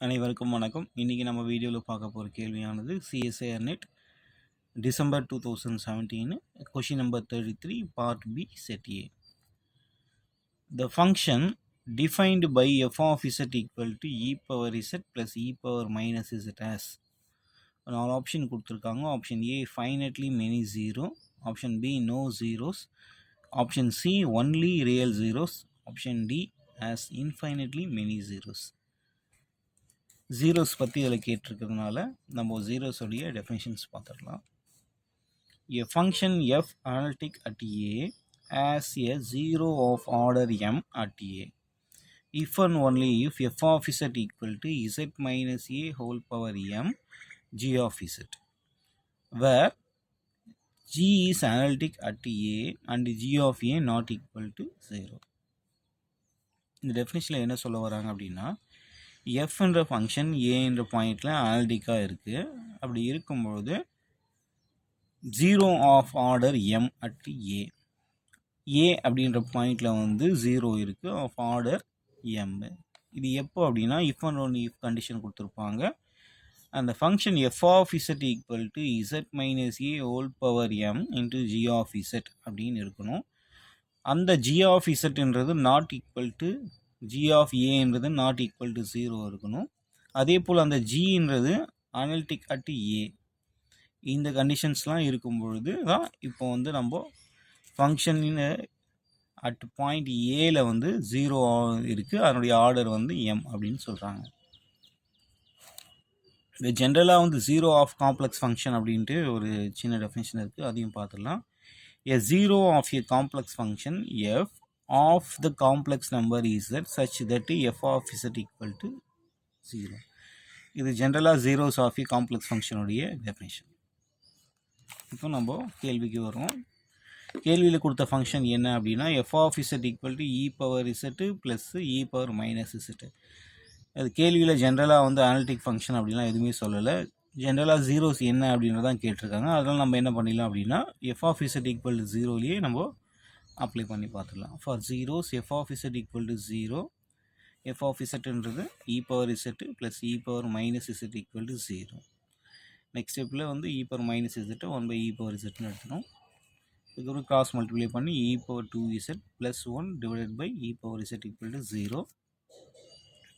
அனைவருக்கும் வணக்கம். இன்றைக்கி நம்ம வீடியோவில் பார்க்க போகிற கேள்வியானது CSIR NET December 2017 question number 33 part B set A. The function defined by f of z equal to e power z plus e power minus z as 4 option கொடுத்துருக்காங்க. Option A finitely many zero, option B no zeros, option C only real zeros, option D as infinitely many zeros. Zeros பற்றி இதில் கேட்டிருக்கிறதுனால நம்ம ஜீரோஸோடைய definitions பார்த்துடலாம். A function f analytic at A has a zero of order m at A if and only if f of z equal to z minus a whole power m g of z, where g is analytic at A and g of a not equal to 0. இந்த டெஃபினிஷனில் என்ன சொல்ல வராங்க அப்படின்னா, f என்ற function a என்ற பாயிண்டில் அனாலிட்டிக்காக இருக்குது. அப்படி இருக்கும்பொழுது zero of order m at a அப்படின்ற பாயிண்டில் வந்து ஜீரோ இருக்குது ஆஃப் ஆர்டர் m. இது எப்போ அப்படின்னா if and only if condition கொடுத்துருப்பாங்க. அந்த function f of z equal to z minus a whole power m into g of z அப்படின்னு இருக்கணும். அந்த g ஆஃப் zன்றது not equal to g of ஏன்றது நாட் ஈக்குவல் டு 0 இருக்கணும். அதே போல் அந்த ஜின்றது அனலிட்டிக் அட் ஏ. இந்த கண்டிஷன்ஸ்லாம் இருக்கும் பொழுது தான் இப்போ வந்து நம்ம ஃபங்க்ஷன் அட் பாயிண்ட் ஏல வந்து 0 இருக்குது, அதனுடைய ஆர்டர் வந்து எம் அப்படின்னு சொல்கிறாங்க. இது ஜென்ரலாக வந்து ஜீரோ ஆஃப் காம்ப்ளெக்ஸ் ஃபங்க்ஷன் அப்படின்ட்டு ஒரு சின்ன டெஃபினேஷன் இருக்குது, அதையும் பார்த்துடலாம். A zero of a complex function f of the complex number z such that f of z equal to 0. இது ஜென்ரலாக ஜீரோஸ் ஆஃப் ஏ காம்ப்ளெக்ஸ் ஃபங்க்ஷனுடைய டெஃபினேஷன். இப்போ நம்ம கேள்விக்கு வரோம். கேள்வியில் கொடுத்த ஃபங்க்ஷன் என்ன அப்படின்னா f of z equal to e power z plus e power minus z. அது கேள்வியில் ஜென்ரலாக வந்து அனலிட்டிக் ஃபங்க்ஷன் அப்படின்லாம் எதுவுமே சொல்லலை. ஜென்ரலாக ஜீரோஸ் என்ன அப்படின்றதான் கேட்டிருக்காங்க. அதனால் நம்ம என்ன பண்ணிடலாம் அப்படின்னா F of Z equal to ஜீரோலேயே நம்ம அப்ளை பண்ணி பார்த்துடலாம். For zeros F of Z equal to zero, F of இசட்ன்றது e power Z plus e power minus Z equal to zero. Next ஸ்டெப்பில் வந்து இ பவர் மைனஸ் இசட்டை 1/e power இசட்னு எடுத்துடும். இதுக்கப்புறம் கிராஸ் மல்டிப்ளை பண்ணி e power 2z plus 1 divided by e power Z equal to 0.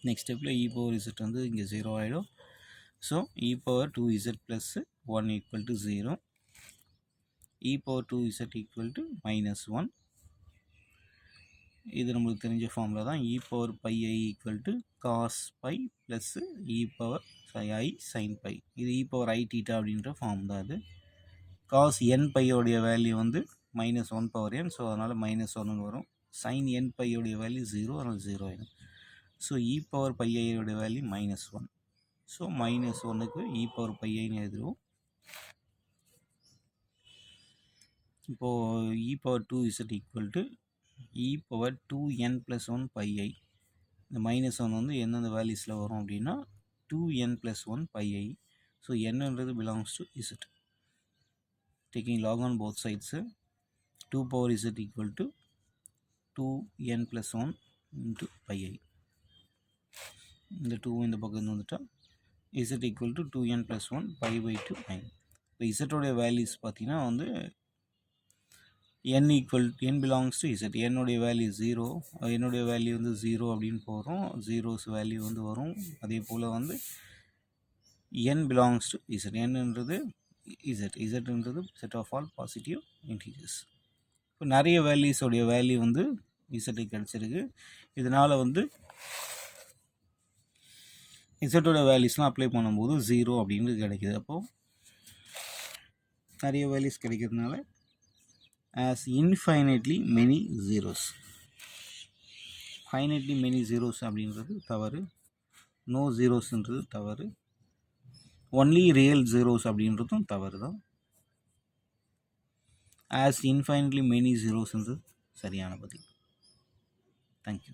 Next ஸ்டெப்பில் e power Z வந்து இங்கே 0 ஆகிடும். So, e power 2z plus 1 equal to 0. e power 2z equal to minus 1. இது நம்மளுக்கு தெரிஞ்ச ஃபார்முலா தான். e power pi I equal to cos pi plus e power I sin pi. இது e power I theta அப்படின்ற form தான் அது. cos n pi உடைய value வந்து minus 1 power n, ஸோ அதனால் minus 1 வரும். sin n pi உடைய value 0, அதனால் 0 ஆகிடும். So e power pi I உடைய வேல்யூ minus 1. ஸோ மைனஸ் 1க்கு இ பவர் பைன்னு எழுதுவோம். இப்போது e power 2z equal to e power 2n plus 1 pi I. இந்த மைனஸ் 1 வந்து எந்தெந்த வேல்யூஸில் வரும் அப்படின்னா 2n ப்ளஸ் 1 பைஐ. ஸோ என்னன்றது belongs to Z. Taking log on both sides 2 power Z equal to 2n plus 1 into pi I. இந்த 2 இந்த பக்கம் வந்துட்டால் z equal to 2n plus 1 pi by 2 9. இப்போ இசட்டோடைய வேல்யூஸ் பார்த்தீங்கன்னா வந்து n பிலாங்ஸ் டு இசட். என்னுடைய வேல்யூ 0, என்னுடைய வேல்யூ வந்து 0 அப்படின்னு போகிறோம். ஜீரோஸ் வேல்யூ வந்து வரும். அதே போல் வந்து n பிலாங்ஸ் டு இசட். என்னன்றது இசட்ன்றது set of all positive integers. இப்போ நிறைய வேல்யூஸோடைய வேல்யூ வந்து இசட்டுக்கு கிடச்சிருக்கு. இதனால் வந்து இசட்டோட வேல்யூஸ்லாம் அப்ளை பண்ணும்போது 0 அப்படின்றது கிடைக்கிது. அப்போது நிறைய வேல்யூஸ் கிடைக்கிறதுனால as infinitely many zeros. Finitely many zeros அப்படின்றது தவறு. நோ ஜீரோஸ்ன்றது தவறு. ஒன்லி ரியல் ஜீரோஸ் அப்படின்றதும் தவறு தான். ஆஸ் இன்ஃபைனைட்லி மெனி ஜீரோஸ்ன்றது சரியான பதில். தேங்க்யூ.